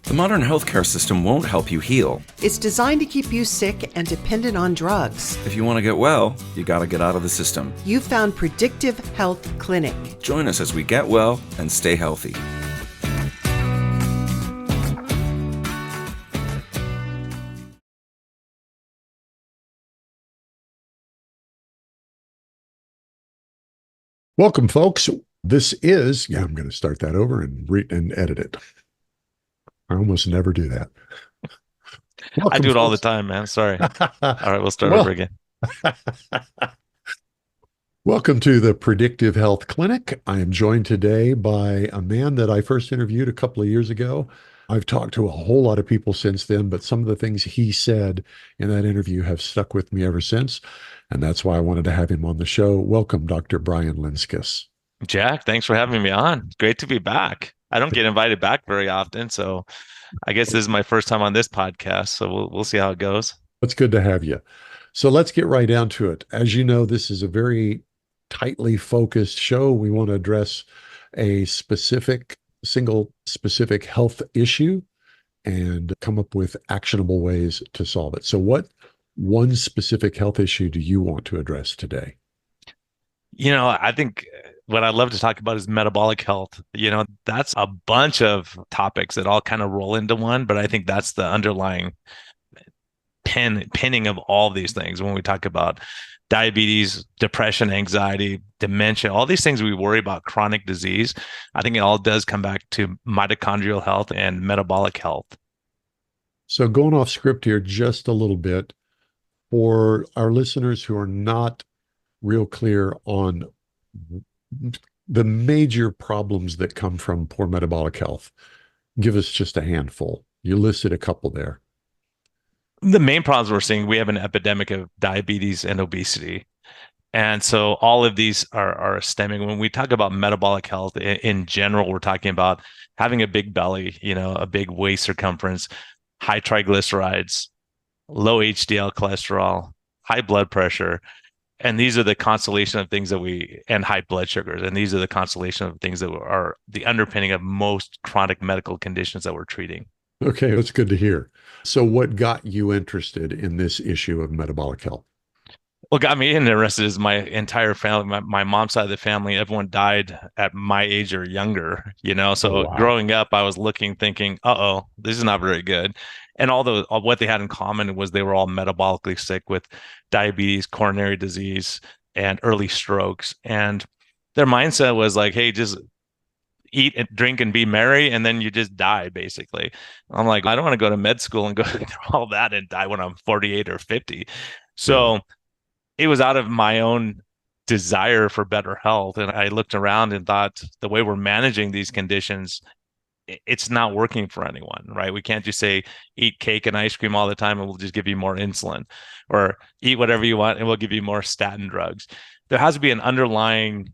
The modern healthcare system won't help you heal. It's designed to keep you sick and dependent on drugs. If you want to get well, you got to get out of the system. You found Predictive Health Clinic. Join us as we get well and stay healthy. Welcome, folks. This is, I'm going to start that over and edit it. I almost never do that. Welcome, I do it all the folks. time, man. Sorry. All right, we'll start over again. Welcome to the Predictive Health Clinic. I am joined today by a man that I first interviewed a couple of years ago. I've talked to a whole lot of people since then, but some of the things he said in that interview have stuck with me ever since. And that's why I wanted to have him on the show. Welcome, Dr. Brian Lenzkes. Jack, thanks for having me on. Great to be back. I don't get invited back very often, so I guess this is my first time on this podcast, so we'll see how it goes. It's good to have you. So let's get right down to it. As you know, this is a very tightly focused show. We want to address a specific health issue and come up with actionable ways to solve it. So what one specific health issue do you want to address today? I think what I'd love to talk about is metabolic health. That's a bunch of topics that all kind of roll into one, but I think that's the underlying pinning of all these things when we talk about diabetes, depression, anxiety, dementia, all these things we worry about, chronic disease. I think it all does come back to mitochondrial health and metabolic health. So going off script here just a little bit, for our listeners who are not real clear on the major problems that come from poor metabolic health, give us just a handful. You listed a couple there. The main problems we're seeing, we have an epidemic of diabetes and obesity. And so all of these are stemming. When we talk about metabolic health in general, we're talking about having a big belly, a big waist circumference, high triglycerides, low HDL cholesterol, high blood pressure. And these are the constellation of things and high blood sugars. And these are the constellation of things that are the underpinning of most chronic medical conditions that we're treating. Okay, that's good to hear. So what got you interested in this issue of metabolic health? What got me interested is my entire family, my mom's side of the family, everyone died at my age or younger, So Oh, wow. Growing up, I was thinking, this is not very good. And what they had in common was they were all metabolically sick with diabetes, coronary disease, and early strokes. And their mindset was like, hey, just eat and drink and be merry, and then you just die, basically. I'm like, I don't want to go to med school and go through all that and die when I'm 48 or 50. So it was out of my own desire for better health. And I looked around and thought, the way we're managing these conditions, it's not working for anyone, right? We can't just say, eat cake and ice cream all the time and we'll just give you more insulin, or eat whatever you want and we'll give you more statin drugs. There has to be an underlying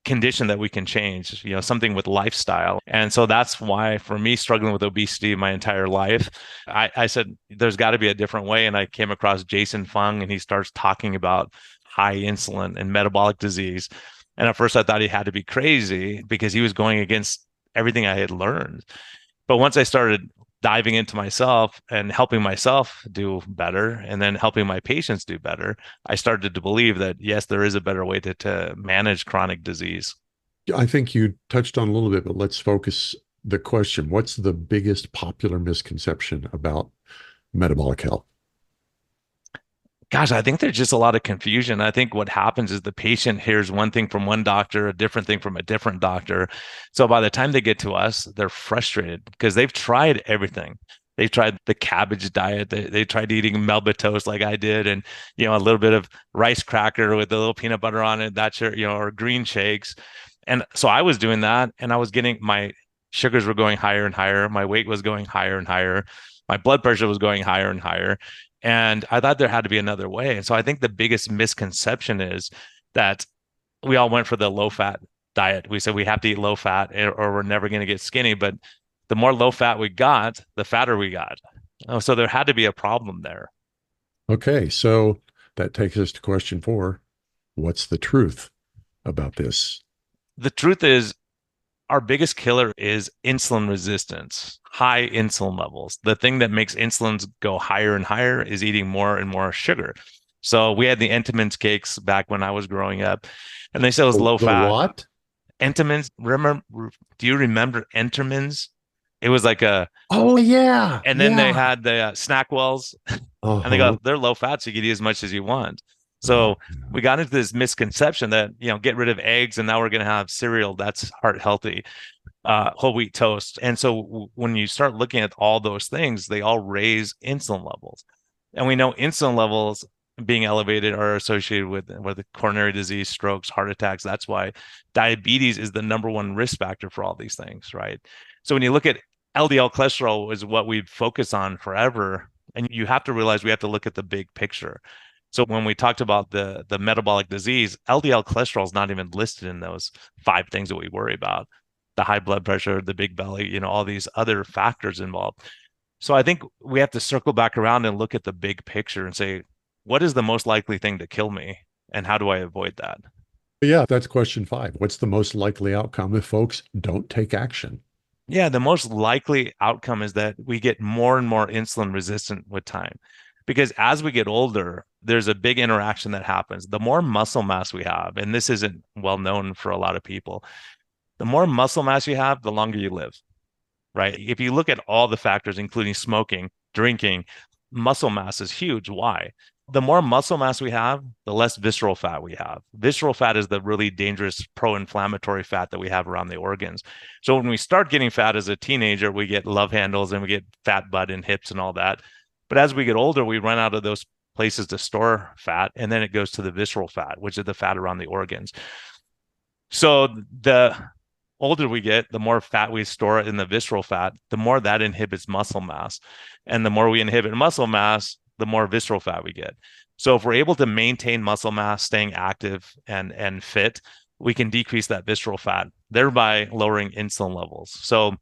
condition that we can change, something with lifestyle. And so that's why, for me, struggling with obesity my entire life, I said, there's got to be a different way. And I came across Jason Fung, and he starts talking about high insulin and metabolic disease. And at first I thought he had to be crazy because he was going against everything I had learned. But once I started diving into myself and helping myself do better, and then helping my patients do better, I started to believe that, yes, there is a better way to manage chronic disease. I think you touched on a little bit, but let's focus the question. What's the biggest popular misconception about metabolic health? Gosh, I think there's just a lot of confusion. I think what happens is the patient hears one thing from one doctor, a different thing from a different doctor. So by the time they get to us, they're frustrated because they've tried everything. They've tried the cabbage diet. They tried eating Melba toast like I did, and a little bit of rice cracker with a little peanut butter on it. That's or green shakes. And so I was doing that, and I was getting, my sugars were going higher and higher. My weight was going higher and higher. My blood pressure was going higher and higher. And I thought there had to be another way. And so I think the biggest misconception is that we all went for the low fat diet. We said we have to eat low fat or we're never going to get skinny. But the more low fat we got, the fatter we got. So there had to be a problem there. Okay, so that takes us to question 4. What's the truth about this? The truth is, Our biggest killer is insulin resistance, high insulin levels. The thing that makes insulins go higher and higher is eating more and more sugar. So we had the Entenmann's cakes back when I was growing up, and they said it was low The fat. what? Entenmann's, remember, do you remember Entenmann's? It was like a, Oh yeah, and then they yeah. had the Snackwells, and Uh-huh. they're low fat, so you can eat as much as you want. Oh, So we got into this misconception that, get rid of eggs and now we're going to have cereal that's heart healthy, whole wheat toast. And so when you start looking at all those things, they all raise insulin levels. And we know insulin levels being elevated are associated with the coronary disease, strokes, heart attacks. That's why diabetes is the number one risk factor for all these things, right? So when you look at LDL cholesterol is what we focus on forever, and you have to realize we have to look at the big picture. So when we talked about the metabolic disease, LDL cholesterol is not even listed in those 5 things that we worry about. The high blood pressure, the big belly, all these other factors involved. So I think we have to circle back around and look at the big picture and say, what is the most likely thing to kill me? And how do I avoid that? yeah, that's question 5. What's the most likely outcome if folks don't take action? Yeah, the most likely outcome is that we get more and more insulin resistant with time. Because as we get older, there's a big interaction that happens. The more muscle mass we have, and this isn't well known for a lot of people, the more muscle mass you have, the longer you live, right? If you look at all the factors, including smoking, drinking, muscle mass is huge. Why? The more muscle mass we have, the less visceral fat we have. Visceral fat is the really dangerous pro-inflammatory fat that we have around the organs. So when we start getting fat as a teenager, we get love handles and we get fat butt and hips and all that. But as we get older, we run out of those places to store fat, and then it goes to the visceral fat, which is the fat around the organs. So the older we get, the more fat we store in the visceral fat, the more that inhibits muscle mass. And the more we inhibit muscle mass, the more visceral fat we get. So if we're able to maintain muscle mass, staying active and fit, we can decrease that visceral fat, thereby lowering insulin levels. So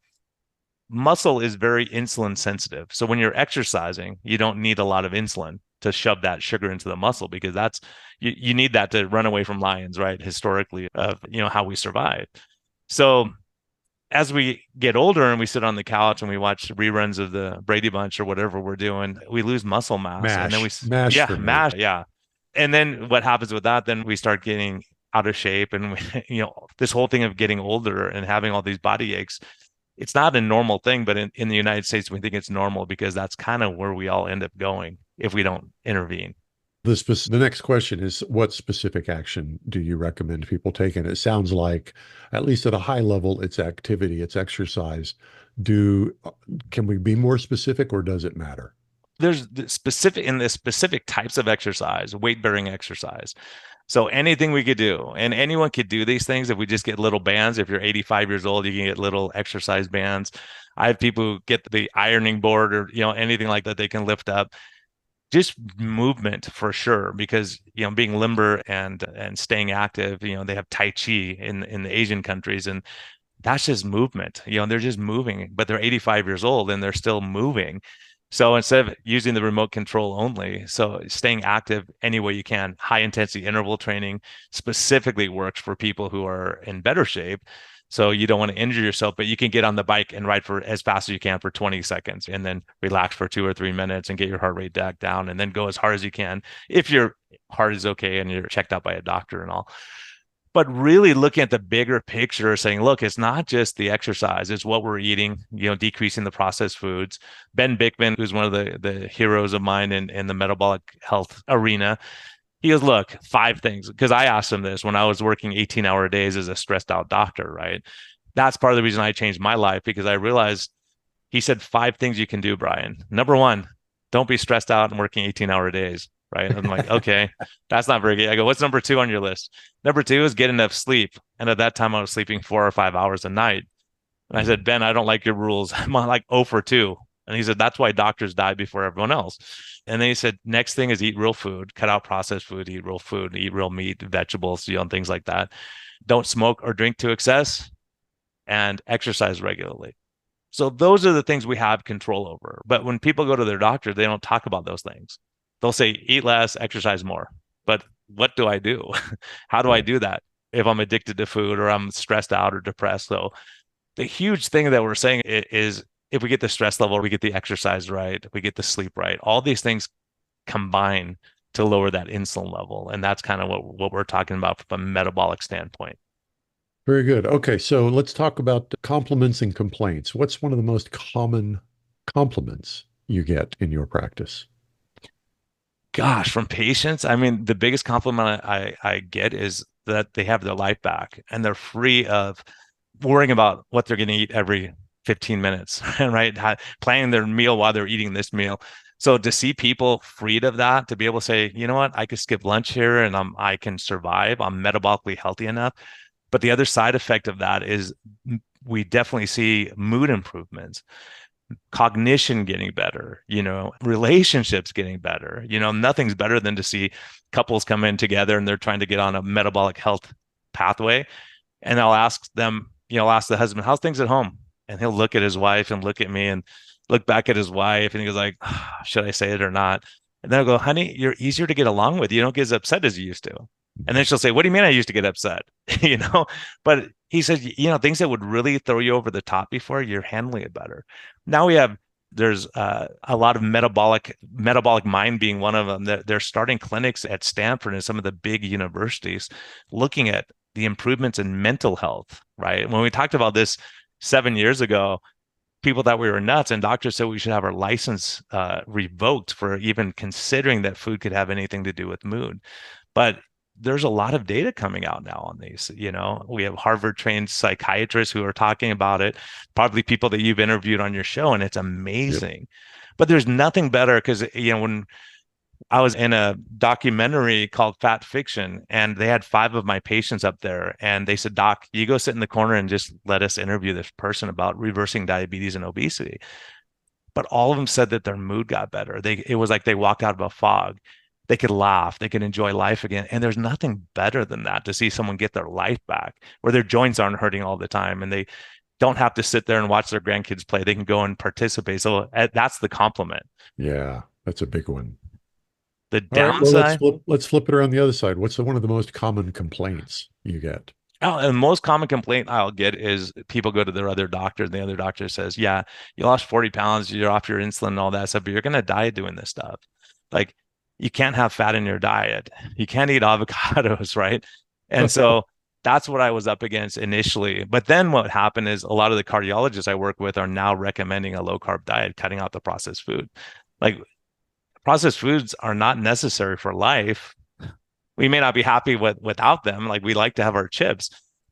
muscle is very insulin sensitive. So when you're exercising, you don't need a lot of insulin to shove that sugar into the muscle, because that's you need that to run away from lions, right? Historically, of how we survive. So as we get older and we sit on the couch and we watch reruns of the Brady Bunch or whatever we're doing, we lose muscle mass, and then Mash for me. yeah. And then what happens with that? Then we start getting out of shape, and this whole thing of getting older and having all these body aches. It's not a normal thing, but in the United States, we think it's normal because that's kind of where we all end up going if we don't intervene. The next question is, what specific action do you recommend people take? And it sounds like, at least at a high level, it's activity, it's exercise. Can we be more specific, or does it matter? There's the specific types of exercise, weight bearing exercise. So anything we could do, and anyone could do these things if we just get little bands. If you're 85 years old, you can get little exercise bands. I have people who get the ironing board or anything like that they can lift up. Just movement for sure, because being limber and staying active. They have Tai Chi in the Asian countries, and that's just movement. They're just moving, but they're 85 years old and they're still moving. So instead of using the remote control only, so staying active any way you can. High intensity interval training specifically works for people who are in better shape. So you don't want to injure yourself, but you can get on the bike and ride for as fast as you can for 20 seconds, and then relax for 2 or 3 minutes and get your heart rate back down, and then go as hard as you can if your heart is okay and you're checked out by a doctor and all. But really looking at the bigger picture, saying, look, it's not just the exercise, it's what we're eating, decreasing the processed foods. Ben Bickman, who's one of the heroes of mine in the metabolic health arena, he goes, look, 5 things. Because I asked him this when I was working 18-hour days as a stressed out doctor, right? That's part of the reason I changed my life, because I realized he said 5 things you can do, Brian. Number 1, don't be stressed out and working 18-hour days. Right. I'm like, okay, that's not very good. I go, what's number 2 on your list? Number 2 is get enough sleep. And at that time I was sleeping 4 or 5 hours a night. And I said, Ben, I don't like your rules. I'm like 0 for 2. And he said, that's why doctors die before everyone else. And then he said, next thing is eat real food, cut out processed food, eat real meat, vegetables, and things like that. Don't smoke or drink to excess, and exercise regularly. So those are the things we have control over. But when people go to their doctor, they don't talk about those things. They'll say, eat less, exercise more. But what do I do? How do I do that? if I'm addicted to food or I'm stressed out or depressed. So the huge thing that we're saying is if we get the stress level, we get the exercise right, we get the sleep right, all these things combine to lower that insulin level. And that's kind of what we're talking about from a metabolic standpoint. Very good. Okay, so let's talk about compliments and complaints. What's one of the most common compliments you get in your practice? Gosh, from patients, I mean, the biggest compliment I get is that they have their life back and they're free of worrying about what they're going to eat every 15 minutes, right? Planning their meal while they're eating this meal. So to see people freed of that, to be able to say, you know what, I could skip lunch here and I can survive. I'm metabolically healthy enough. But the other side effect of that is we definitely see mood improvements, cognition getting better, relationships getting better. Nothing's better than to see couples come in together and they're trying to get on a metabolic health pathway. And I'll ask them, I'll ask the husband, how's things at home? And he'll look at his wife and look at me and look back at his wife. And he goes like, should I say it or not? And then I'll go, honey, you're easier to get along with. You don't get as upset as you used to. And then she'll say, what do you mean I used to get upset? But he said, things that would really throw you over the top before, you're handling it better. Now there's a lot of metabolic mind being one of them. They're starting clinics at Stanford and some of the big universities looking at the improvements in mental health, right? When we talked about this 7 years ago, people thought we were nuts, and doctors said we should have our license revoked for even considering that food could have anything to do with mood. But there's a lot of data coming out now on these. We have Harvard-trained psychiatrists who are talking about it, probably people that you've interviewed on your show, and it's amazing. Yep. But there's nothing better because, when I was in a documentary called Fat Fiction, and they had 5 of my patients up there, and they said, Doc, you go sit in the corner and just let us interview this person about reversing diabetes and obesity. But all of them said that their mood got better. It was like they walked out of a fog. They could laugh, they could enjoy life again. And there's nothing better than that, to see someone get their life back, where their joints aren't hurting all the time and they don't have to sit there and watch their grandkids play. They can go and participate. So that's the compliment. Yeah, that's a big one. The downside. Well, let's flip it around the other side. What's one of the most common complaints you get? Oh, and the most common complaint I'll get is people go to their other doctor and the other doctor says, yeah, you lost 40 pounds, you're off your insulin and all that stuff, but you're going to die doing this stuff. Like, you can't have fat in your diet. You can't eat avocados, right? And so that's what I was up against initially. But then what happened is a lot of the cardiologists I work with are now recommending a low-carb diet, cutting out the processed food. Like, processed foods are not necessary for life. We may not be happy without them. Like, we like to have our chips.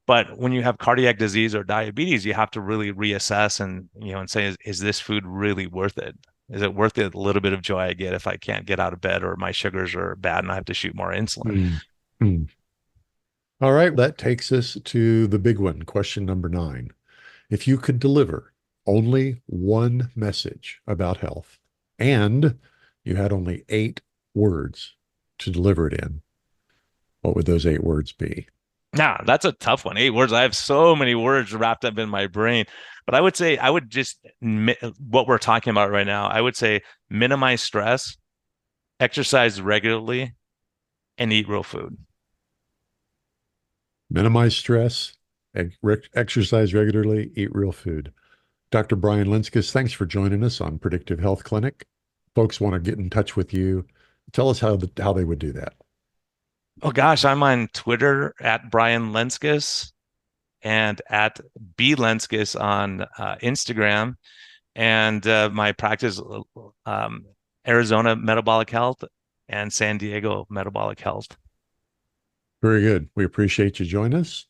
But when you have cardiac disease or diabetes, you have to really reassess and say, is this food really worth it? Is it worth it, a little bit of joy I get if I can't get out of bed or my sugars are bad and I have to shoot more insulin? Mm-hmm. All right. That takes us to the big one, question number 9. If you could deliver only one message about health and you had only 8 words to deliver it in, what would those 8 words be? Nah, that's a tough one. 8 words. I have so many words wrapped up in my brain. But I would say, what we're talking about right now, I would say minimize stress, exercise regularly, and eat real food. Minimize stress, exercise regularly, eat real food. Dr. Brian Lenzkes, thanks for joining us on Predictive Health Clinic. Folks want to get in touch with you. Tell us how they would do that. Oh gosh, I'm on Twitter at Brian Lenzkes and at B Lenzkes on Instagram, and my practice, Arizona Metabolic Health and San Diego Metabolic Health. Very good. We appreciate you joining us.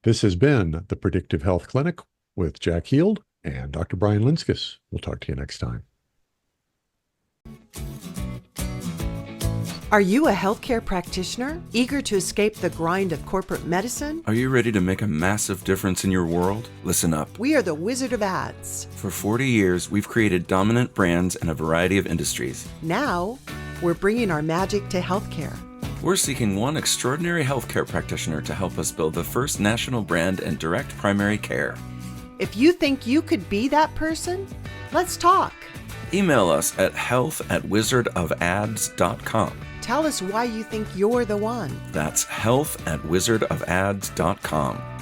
This has been the Predictive Health Clinic with Jack Heald and Dr. Brian Lenzkes. We'll talk to you next time. Are you a healthcare practitioner eager to escape the grind of corporate medicine? Are you ready to make a massive difference in your world? Listen up. We are the Wizard of Ads. For 40 years, we've created dominant brands in a variety of industries. Now, we're bringing our magic to healthcare. We're seeking one extraordinary healthcare practitioner to help us build the first national brand in direct primary care. If you think you could be that person, let's talk. Email us at health@wizardofads.com. Tell us why you think you're the one. That's health@wizardofads.com.